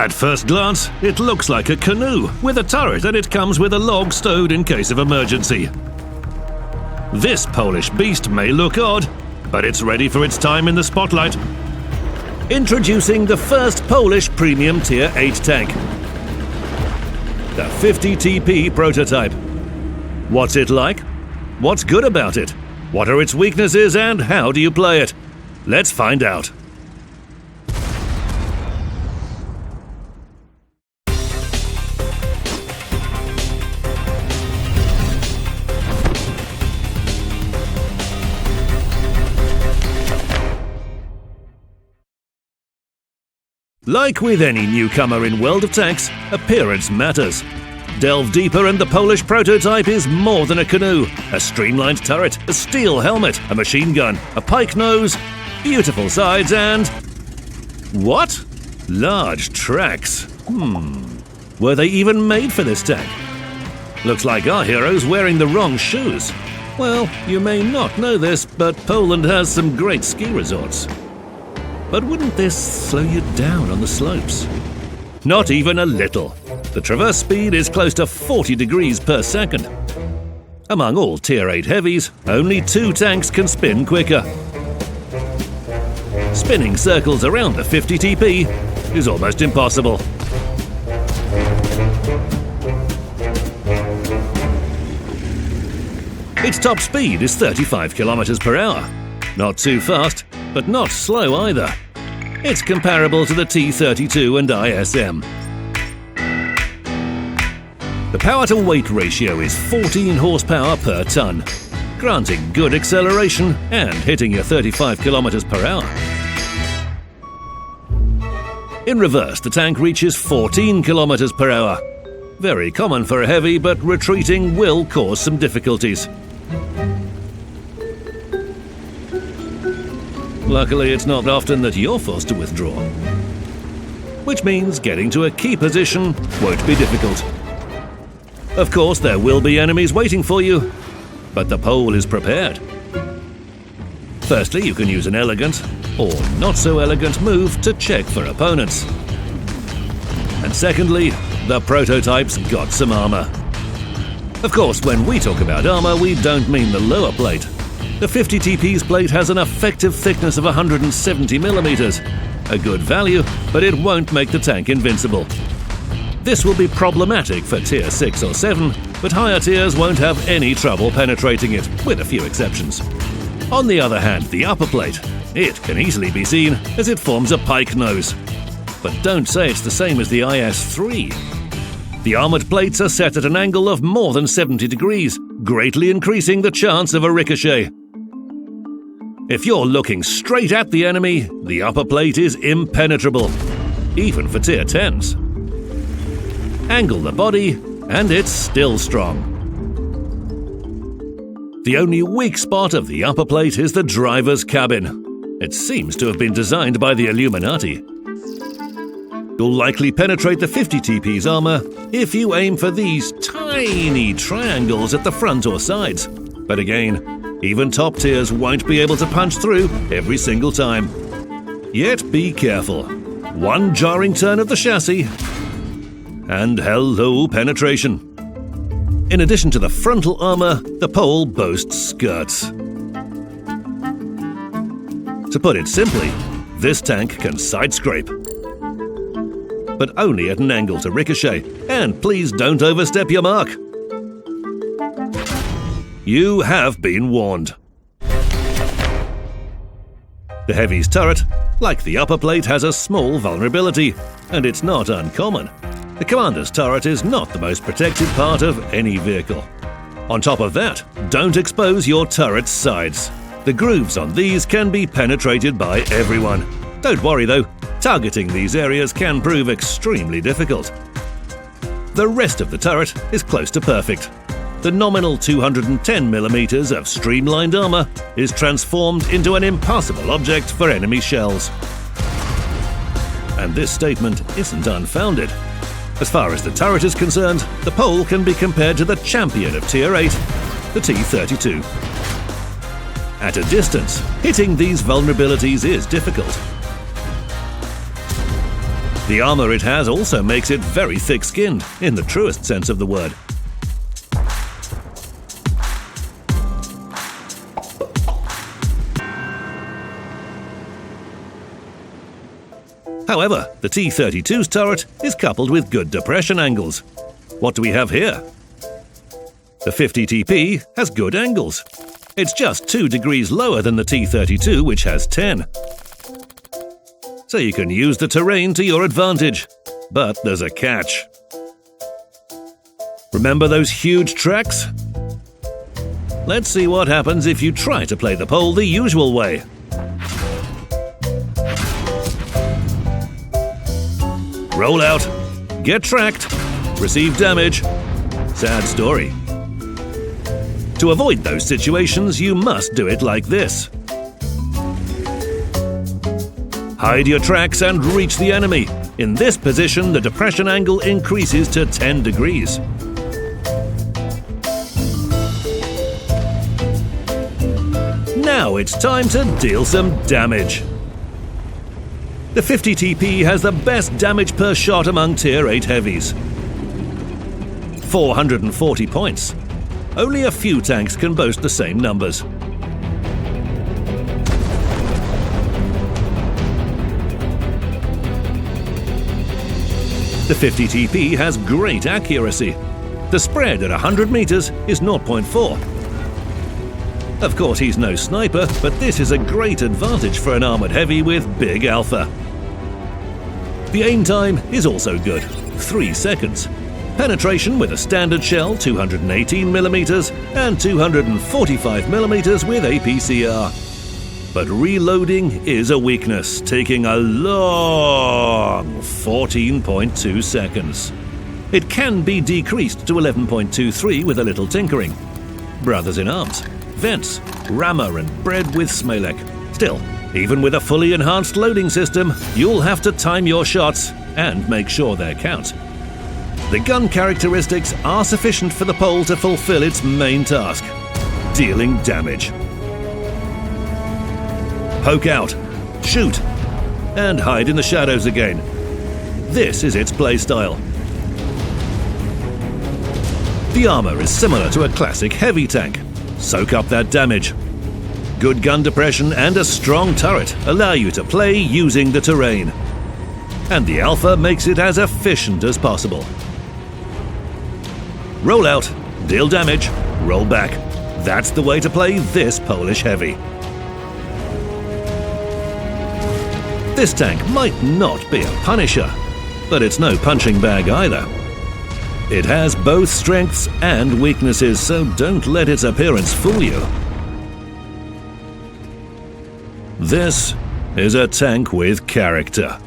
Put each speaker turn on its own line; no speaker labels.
At first glance, it looks like a canoe with a turret, and it comes with a log stowed in case of emergency. This Polish beast may look odd, but it's ready for its time in the spotlight. Introducing the first Polish premium Tier VIII tank, the 50 TP Prototyp. What's it like? What's good about it? What are its weaknesses, and how do you play it? Let's find out. Like with any newcomer in World of Tanks, appearance matters. Delve deeper and the Polish Prototyp is more than a canoe. A streamlined turret, a steel helmet, a machine gun, a pike nose, beautiful sides and… what? Large tracks. Were they even made for this tank? Looks like our hero's wearing the wrong shoes. Well, you may not know this, but Poland has some great ski resorts. But wouldn't this slow you down on the slopes? Not even a little. The traverse speed is close to 40 degrees per second. Among all Tier VIII heavies, only 2 tanks can spin quicker. Spinning circles around the 50 TP is almost impossible. Its top speed is 35 kilometers per hour. Not too fast, but not slow either. It's comparable to the T-32 and ISM. The power-to-weight ratio is 14 horsepower per ton, granting good acceleration and hitting your 35 kilometers per hour. In reverse, the tank reaches 14 kilometers per hour. Very common for a heavy, but retreating will cause some difficulties. Luckily, it's not often that you're forced to withdraw. Which means getting to a key position won't be difficult. Of course, there will be enemies waiting for you, but the Pole is prepared. Firstly, you can use an elegant, or not so elegant move to check for opponents. And secondly, the Prototyp's got some armor. Of course, when we talk about armor, we don't mean the lower plate. The 50 TP's plate has an effective thickness of 170 millimeters. A good value, but it won't make the tank invincible. This will be problematic for Tier 6 or 7, but higher tiers won't have any trouble penetrating it, with a few exceptions. On the other hand, the upper plate, it can easily be seen as it forms a pike nose. But don't say it's the same as the IS-3. The armoured plates are set at an angle of more than 70 degrees, greatly increasing the chance of a ricochet. If you're looking straight at the enemy, the upper plate is impenetrable, even for Tier 10s. Angle the body, and it's still strong. The only weak spot of the upper plate is the driver's cabin. It seems to have been designed by the Illuminati. You'll likely penetrate the 50 TP's armor if you aim for these tiny triangles at the front or sides. But again, even top tiers won't be able to punch through every single time. Yet be careful. One jarring turn of the chassis, and hello penetration. In addition to the frontal armor, the Pole boasts skirts. To put it simply, this tank can side scrape, but only at an angle to ricochet, and please don't overstep your mark. You have been warned. The Heavies Turret, like the upper plate, has a small vulnerability, and it's not uncommon. The commander's turret is not the most protected part of any vehicle. On top of that, don't expose your turret's sides. The grooves on these can be penetrated by everyone. Don't worry though, targeting these areas can prove extremely difficult. The rest of the turret is close to perfect. The nominal 210mm of streamlined armor is transformed into an impassable object for enemy shells. And this statement isn't unfounded. As far as the turret is concerned, the Pole can be compared to the champion of Tier VIII, the T-32. At a distance, hitting these vulnerabilities is difficult. The armor it has also makes it very thick-skinned, in the truest sense of the word. However, the T-32's turret is coupled with good depression angles. What do we have here? The 50TP has good angles. It's just 2 degrees lower than the T-32, which has 10. So you can use the terrain to your advantage. But there's a catch. Remember those huge tracks? Let's see what happens if you try to play the pole the usual way. Roll out, get tracked, receive damage. Sad story. To avoid those situations, you must do it like this. Hide your tracks and reach the enemy. In this position, the depression angle increases to 10 degrees. Now it's time to deal some damage. The 50TP has the best damage per shot among Tier VIII heavies. 440 points. Only a few tanks can boast the same numbers. The 50TP has great accuracy. The spread at 100 meters is 0.4. Of course, he's no sniper, but this is a great advantage for an armored heavy with big alpha. The aim time is also good, 3 seconds. Penetration with a standard shell, 218mm, and 245mm with APCR. But reloading is a weakness, taking a long 14.2 seconds. It can be decreased to 11.23 with a little tinkering. Brothers in arms, vents, rammer and bred with Smalek. Still, even with a fully enhanced loading system, you'll have to time your shots and make sure they count. The gun characteristics are sufficient for the pole to fulfill its main task, dealing damage. Poke out, shoot, and hide in the shadows again. This is its playstyle. The armor is similar to a classic heavy tank. Soak up that damage. Good gun depression and a strong turret allow you to play using the terrain. And the alpha makes it as efficient as possible. Roll out, deal damage, roll back. That's the way to play this Polish heavy. This tank might not be a punisher, but it's no punching bag either. It has both strengths and weaknesses, so don't let its appearance fool you. This is a tank with character.